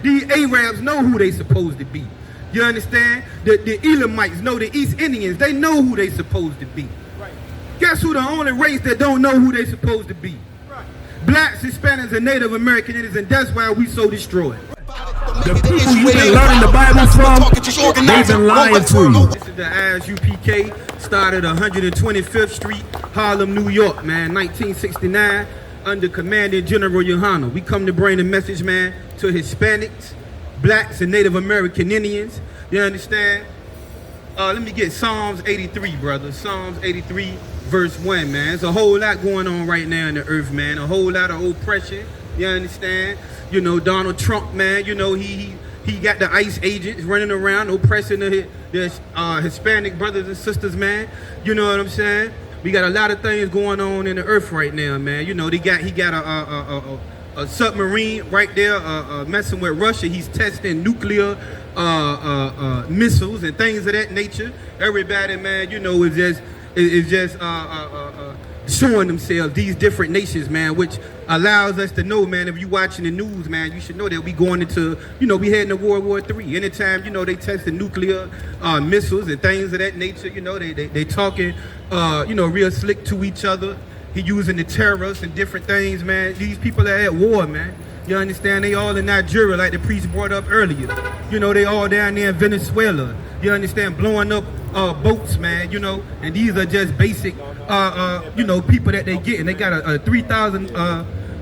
These Arabs know who they supposed to be. You understand? The Elamites know, the East Indians, they know who they supposed to be. Right. Guess who the only race that don't know who they supposed to be? Right. Blacks, Hispanics, and Native American Indians, and that's why we so destroyed. The people you've been learning the Bible from, they've been lying to you. This is the ISUPK, started 125th Street, Harlem, New York, man, 1969, under Commanding General Yohanna. We come to bring the message, man, to Hispanics, Blacks, and Native American Indians. You understand? Let me get Psalms 83, brother. Psalms 83, verse 1, man. There's a whole lot going on right now in the earth, man. A whole lot of oppression. You understand? You know, Donald Trump, man, you know, he got the ICE agents running around oppressing the Hispanic brothers and sisters, man. You know what I'm saying? We got a lot of things going on in the earth right now, man. You know, he got a submarine right there messing with Russia. He's testing nuclear missiles and things of that nature. Everybody, man, you know, is just showing themselves, these different nations, man, which allows us to know, man, if you watching the news, man, you should know that we going into, you know, we heading to World War III. Anytime, you know, they testing nuclear missiles and things of that nature, you know, they talking, you know, real slick to each other. He using the terrorists and different things, man. These people are at war, man. You understand? They all in Nigeria, like the priest brought up earlier. You know, they all down there in Venezuela. You understand? Blowing up boats, man, you know, and these are just basic, you know, people that they get, and they got a 3,000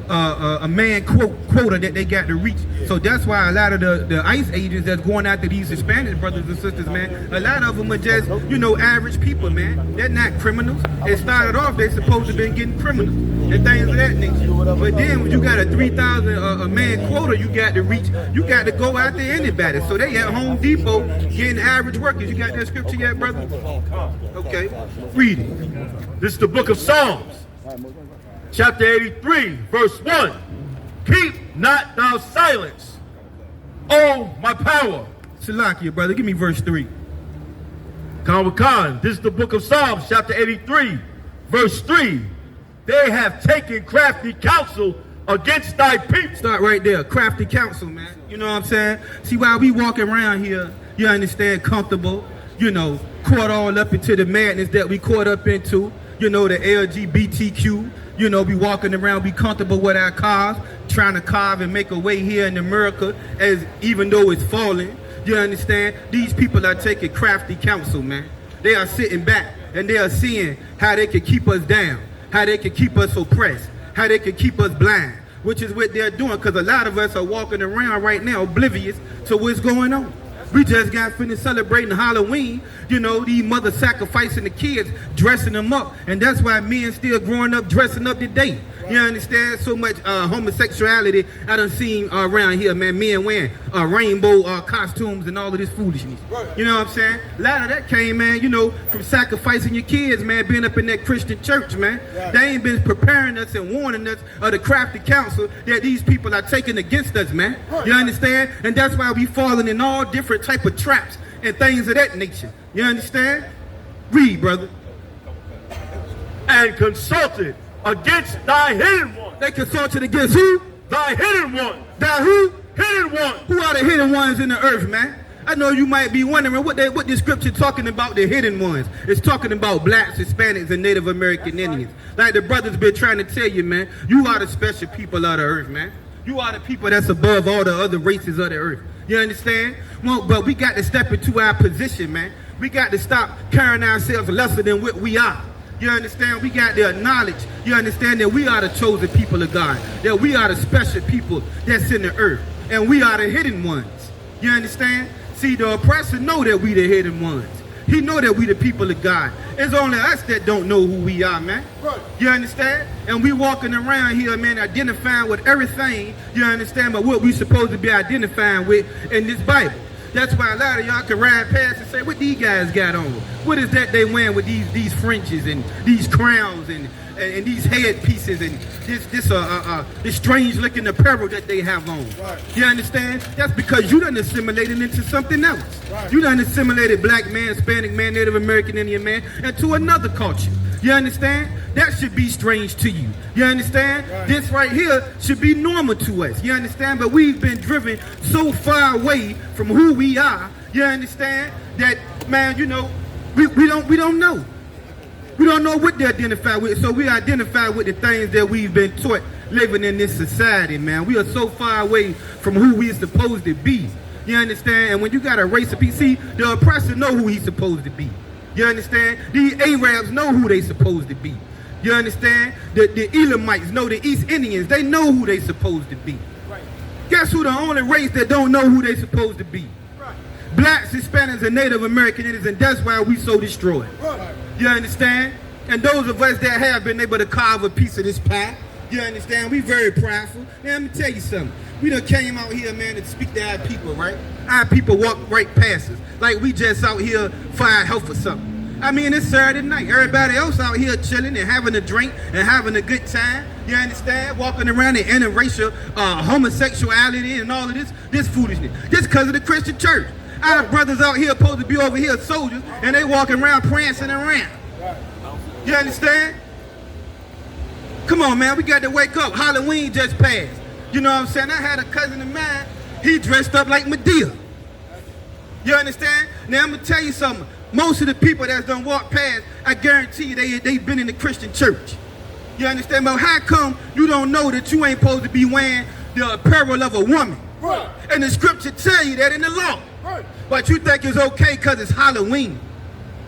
a man quota that they got to reach. So that's why a lot of the ICE agents that's going after these Hispanic brothers and sisters, man, a lot of them are just, you know, average people, man. They're not criminals. It started off, they supposed to have been getting criminals and things of that nature. But then when you got a 3,000 a man quota you got to reach, you got to go after anybody. So they at Home Depot getting average workers. You got that scripture yet, brother? Okay, read it. This is the book of Psalms, chapter 83, verse 1. Keep not thou silence, O my power. Salakia, brother, give me verse 3. Khan, this is the book of Psalms, chapter 83, verse 3. They have taken crafty counsel against thy people. Start right there, crafty counsel, man. You know what I'm saying? See, while we walking around here, you understand, comfortable, you know, caught all up into the madness that we caught up into, you know, the LGBTQ, you know, we walking around, be comfortable with our cars, trying to carve and make a way here in America, as even though it's falling. You understand? These people are taking crafty counsel, man. They are sitting back and they are seeing how they can keep us down, how they can keep us oppressed, how they can keep us blind, which is what they're doing, because a lot of us are walking around right now oblivious to what's going on. We just got finished celebrating Halloween, you know, these mothers sacrificing the kids, dressing them up, and that's why men still growing up dressing up today. You understand? So much homosexuality I done seen around here, man. Men wearing rainbow costumes and all of this foolishness. You know what I'm saying? A lot of that came, man, you know, from sacrificing your kids, man, being up in that Christian church, man. They ain't been preparing us and warning us of the crafty counsel that these people are taking against us, man. You understand? And that's why we falling in all different type of traps and things of that nature. You understand? Read, brother. And consulted against thy hidden one. They consulted against who? Thy hidden one. Thy who? Hidden one. Who are the hidden ones in the earth, man? I know you might be wondering what the scripture talking about, the hidden ones. It's talking about blacks, Hispanics, and Native American Indians. Like the brothers been trying to tell you, man, you are the special people of the earth, man. You are the people that's above all the other races of the earth. You understand? Well, but we got to step into our position, man. We got to stop carrying ourselves lesser than what we are. You understand? We got to acknowledge, you understand, that we are the chosen people of God, that we are the special people that's in the earth, and we are the hidden ones. You understand? See, the oppressor know that we the hidden ones. He know that we the people of God. It's only us that don't know who we are, man. Right. You understand? And we walking around here, man, identifying with everything, you understand, but what we supposed to be identifying with in this Bible. That's why a lot of y'all can ride past and say, what these guys got on? What is that they wearing with these fringes and these crowns and these headpieces and this strange looking apparel that they have on? Right. You understand? That's because you done assimilated into something else. Right. You done assimilated black man, Hispanic man, Native American Indian man into another culture. You understand? that should be strange to you. You understand? Right. This right here should be normal to us. You understand? But we've been driven so far away from who we are. You understand? That, man, you know, we don't know. We don't know what they identify with. So we identify with the things that we've been taught living in this society, man. We are so far away from who we're supposed to be. You understand? And when you got a race of people, see, the oppressor know who he's supposed to be. You understand? These Arabs know who they supposed to be. You understand? The Elamites know, the East Indians, they know who they supposed to be. Right. Guess who the only race that don't know who they supposed to be? Right. Blacks, Hispanics, and Native Americans, and that's why we so destroyed. Right. You understand? And those of us that have been able to carve a piece of this pie, you understand? We very prideful. Now, let me tell you something. We done came out here, man, to speak to our people, right? Our people walk right past us. Like we just out here for our health or something. I mean, it's Saturday night. Everybody else out here chilling and having a drink and having a good time. You understand? Walking around in interracial homosexuality and all of this foolishness. Just because of the Christian church. Our brothers out here supposed to be over here soldiers, and they walking around prancing around. You understand? Come on, man. We got to wake up. Halloween just passed. You know what I'm saying? I had a cousin of mine. He dressed up like Medea. You understand? Now, I'm going to tell you something. Most of the people that's done walked past, I guarantee you they've been in the Christian church. You understand? But how come you don't know that you ain't supposed to be wearing the apparel of a woman? Right. And the scripture tell you that in the law. Right. But you think it's okay because it's Halloween.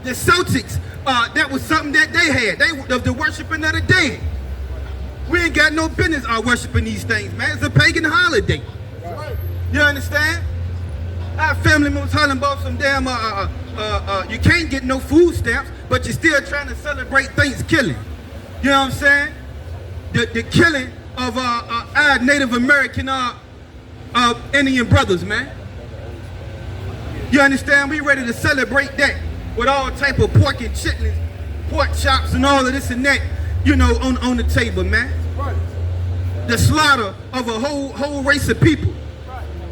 The Celtics, that was something that they had. The worshiping of the dead. We ain't got no business worshiping these things, man. It's a pagan holiday. Right. You understand? Our family was talking about some damn, you can't get no food stamps, but you're still trying to celebrate Thanksgiving. You know what I'm saying? The killing of our Native American Indian brothers, man. You understand? We ready to celebrate that with all type of pork and chitlins, pork chops and all of this and that, you know, on the table, man. Right. The slaughter of a whole race of people.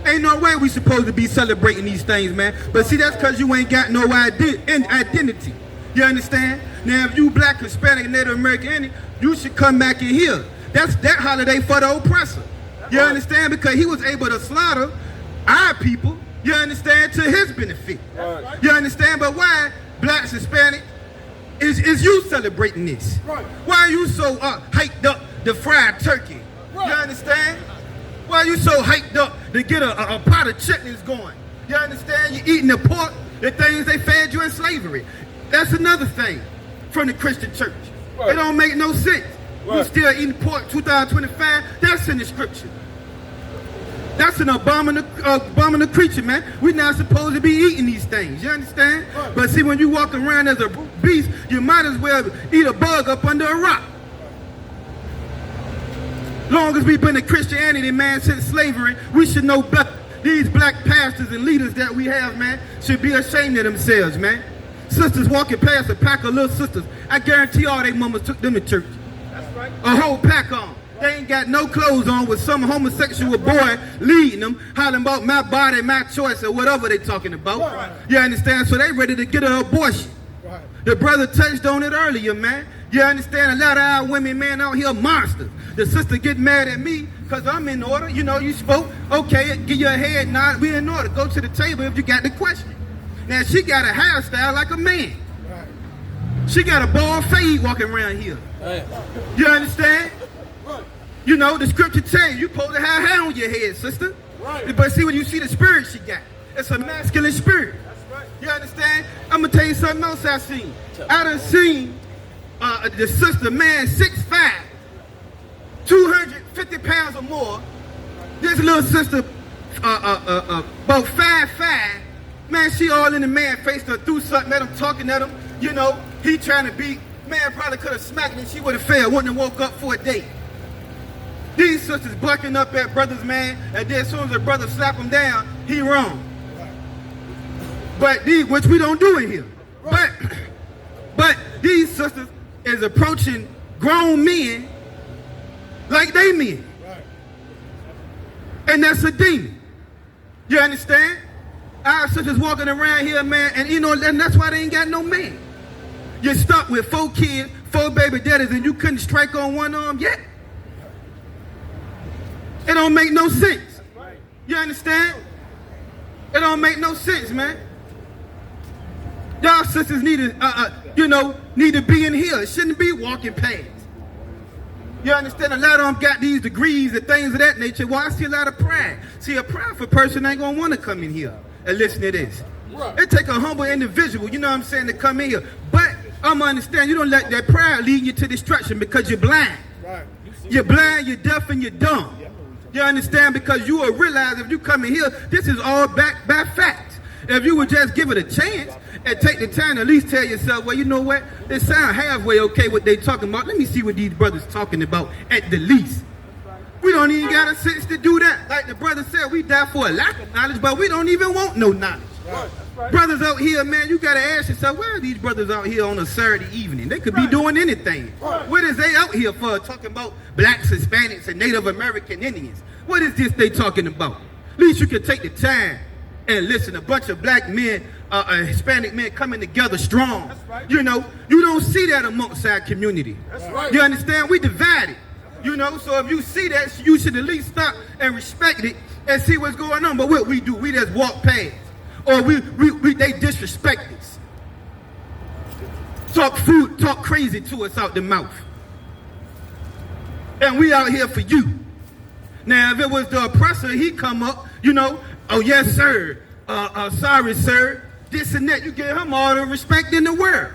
Ain't no way we supposed to be celebrating these things, man. But see, that's because you ain't got no identity. You understand? Now, if you black, Hispanic, Native American Indian, you should come back in here. That's that holiday for the oppressor. You understand? Because he was able to slaughter our people, you understand, to his benefit. Right. You understand? But why blacks, Hispanic, is you celebrating this? Right. Why are you so hyped up the fried turkey? Right. You understand? Why are you so hyped up to get a pot of chitlins going? You understand? You're eating the pork, the things they fed you in slavery. That's another thing from the Christian church. Right. It don't make no sense. Right. You still eating pork 2025? That's in the scripture. That's an abominable creature, man. We're not supposed to be eating these things. You understand? Right. But see, when you walk around as a beast, you might as well eat a bug up under a rock. Long as we've been in Christianity, man, since slavery, we should know better. These black pastors and leaders that we have, man, should be ashamed of themselves, man. Sisters walking past a pack of little sisters. I guarantee all they mamas took them to church. That's right. A whole pack on. They ain't got no clothes on with some homosexual boy leading them, hollering about my body, my choice, or whatever they talking about. Right. You understand? So they ready to get an abortion. Right. The brother touched on it earlier, man. You understand? A lot of our women, man, out here monsters. The sister get mad at me because I'm in order. You know, you spoke. Okay, give your head nod. We in order. Go to the table if you got the question. Now, she got a hairstyle like a man. Right. She got a bald fade walking around here. Right. You understand? Right. You know, the scripture tell you supposed to have hair on your head, sister. Right. But see, when you see the spirit she got, it's a masculine spirit. That's right. You understand? I'm going to tell you something else I seen. I done seen the sister, man, 6'5", 250 pounds or more. This little sister, about 5'5", man, she all in the man face, threw something at him, talking at him. You know, he trying to beat, man, probably could have smacked him and she would have failed, wouldn't have woke up for a day. These sisters bucking up at brothers, man, and then as soon as the brother slap him down, he wrong. But these, which we don't do in here. But these sisters is approaching grown men like they men. Right. And that's a demon. You understand? Our sisters walking around here, man, and you know, and that's why they ain't got no man. You're stuck with 4 kids, 4 baby daddies and you couldn't strike on one arm yet? It don't make no sense. You understand? It don't make no sense, man. Y'all sisters need to, need to be in here. It shouldn't be walking past. You understand? A lot of them got these degrees and things of that nature. Well, I see a lot of pride. See, a prideful person ain't gonna want to come in here and listen to this. It take a humble individual, you know what I'm saying, to come in here. But I'm gonna understand, you don't let that pride lead you to destruction because you're blind. You're blind, you're deaf, and you're dumb. You understand? Because you will realize if you come in here, this is all backed by facts. If you would just give it a chance and take the time to at least tell yourself, well, you know what? It sounds halfway okay what they talking about. Let me see what these brothers talking about at the least. We don't even got a sense to do that. Like the brother said, we die for a lack of knowledge, but we don't even want no knowledge. Brothers out here, man, you got to ask yourself, where are these brothers out here on a Saturday evening? They could be doing anything. What is they out here for? Talking about blacks, Hispanics, and Native American Indians. What is this they talking about? At least you can take the time and listen. A bunch of black men, Hispanic men coming together strong. You know, you don't see that amongst our community. You understand? We divided. You know, so if you see that, you should at least stop and respect it and see what's going on. But what we do, we just walk past. Or they disrespect us. Talk crazy to us out the mouth. And we out here for you. Now, if it was the oppressor, he come up, oh, yes, sir, sorry, sir, this and that. You give him all the respect in the world.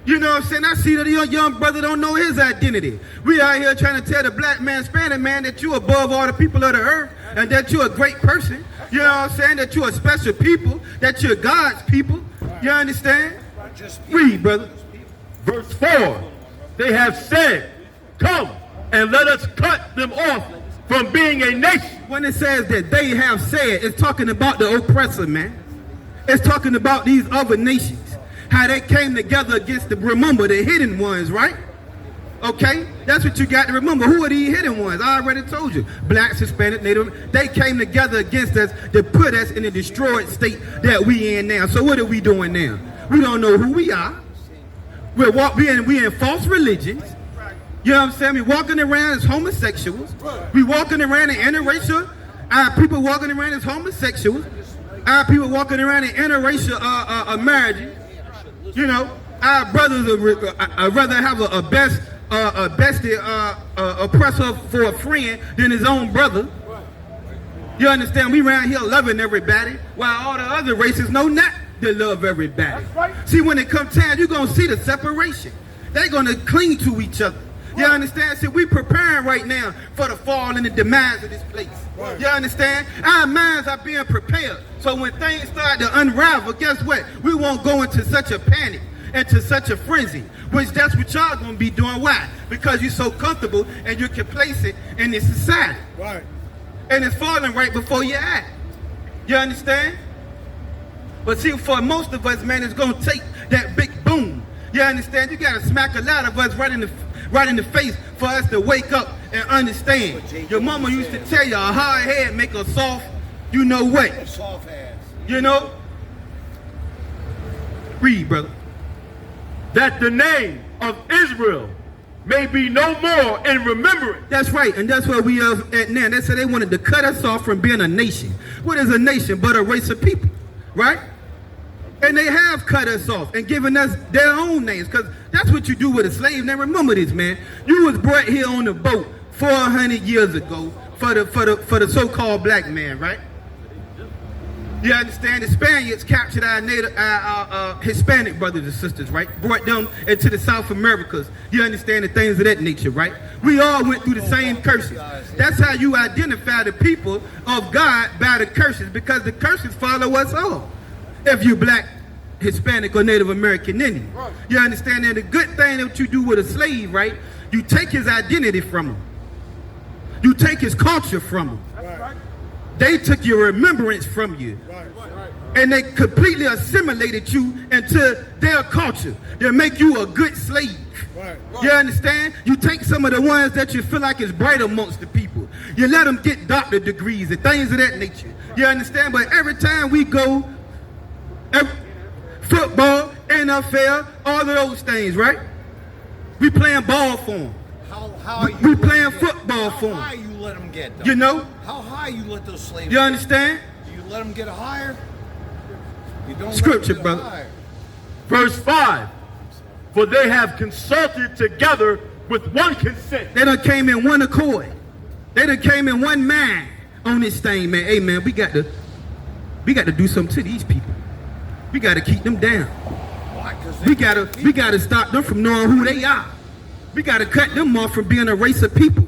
You know what I'm saying? I see that your young brother don't know his identity. We out here trying to tell the black man, Hispanic man, that you're above all the people of the earth and that you're a great person. You know what I'm saying? That you're a special people, that you're God's people. You understand? Read, brother. Verse 4, they have said, come and let us cut them off from being a nation. When it says that they have said, it's talking about the oppressor, man. It's talking about these other nations. How they came together against remember, the hidden ones, right? Okay? That's what you got to remember. Who are these hidden ones? I already told you. Blacks, Hispanic, Native. They came together against us to put us in the destroyed state that we in now. So what are we doing now? We don't know who we are. We in false religions. You know what I'm saying? We walking around as homosexuals. We walking around in interracial. Our people walking around as homosexuals. Our people walking around in interracial marriages. You know, our brothers would rather have a bestie oppressor for a friend than his own brother. You understand? We around here loving everybody, while all the other races know not to love everybody. See, when it comes time, you're going to see the separation. They're going to cling to each other. You understand? See, we preparing right now for the fall and the demise of this place. You understand? Our minds are being prepared. So when things start to unravel, guess what? We won't go into such a panic, into such a frenzy, which that's what y'all gonna be doing. Why? Because you're so comfortable and you're complacent in this society. Right. And it's falling right before your eye. You understand? But see, for most of us, man, it's gonna take that big boom. You understand? You gotta smack a lot of us right in the face for us to wake up and understand. Your mama used to tell you a hard head make a soft, you know what? Soft ass. You know? Read, brother. That the name of Israel may be no more in remembrance. That's right, and that's where we are at now. They said they wanted to cut us off from being a nation. What is a nation but a race of people, right? And they have cut us off and given us their own names, because that's what you do with a slave. Now remember this, man. You was brought here on a boat 400 years ago for the so-called black man, right? You understand? The Spaniards captured our Hispanic brothers and sisters, right? Brought them into the South Americas. You understand, the things of that nature, right? We all went through the same curses. That's how you identify the people of God, by the curses, because the curses follow us all. If you black, Hispanic, or Native American Indian. You understand that the good thing that you do with a slave, right? You take his identity from him. You take his culture from him. They took your remembrance from you. And they completely assimilated you into their culture. They make you a good slave. You understand? You take some of the ones that you feel like is bright amongst the people. You let them get doctorate degrees and things of that nature. You understand? But every time we go, football, NFL, all of those things, right? We playing ball for them. How we playing football for them. How high you let them get, though? You know? How high you let those slaves You understand? Do you let them get higher? You don't Scripture, let them get brother. higher. Verse 5. For they have consulted together with one consent. They done came in one accord. They done came in one mind on this thing, man. Hey, man, we got to do something to these people. We got to keep them down. Why? 'Cause We gotta stop them from knowing who they are. We gotta cut them off from being a race of people.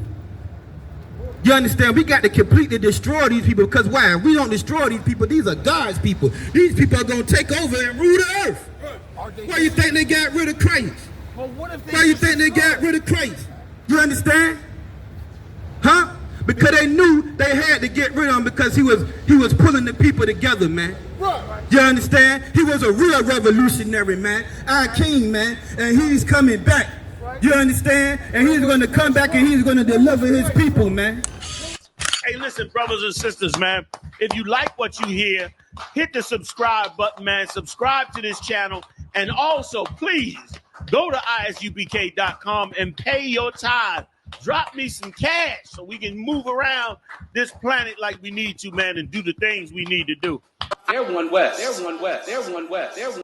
You understand? We got to completely destroy these people, because why? If we don't destroy these people, these are God's people. These people are gonna take over and rule the earth. Why you think they got rid of Christ? Well, what if they Why you think they got rid of Christ? You understand? Huh? Because they knew they had to get rid of him, because he was pulling the people together, man. You understand? He was a real revolutionary, man. Our king, man. And he's coming back. You understand? And he's going to come back and he's going to deliver his people, man. Hey, listen, brothers and sisters, man. If you like what you hear, hit the subscribe button, man. Subscribe to this channel. And also, please, go to ISUPK.com and pay your tithe. Drop me some cash so we can move around this planet like we need to, man, and do the things we need to do. They're one West. They're one West. They're one West. They're one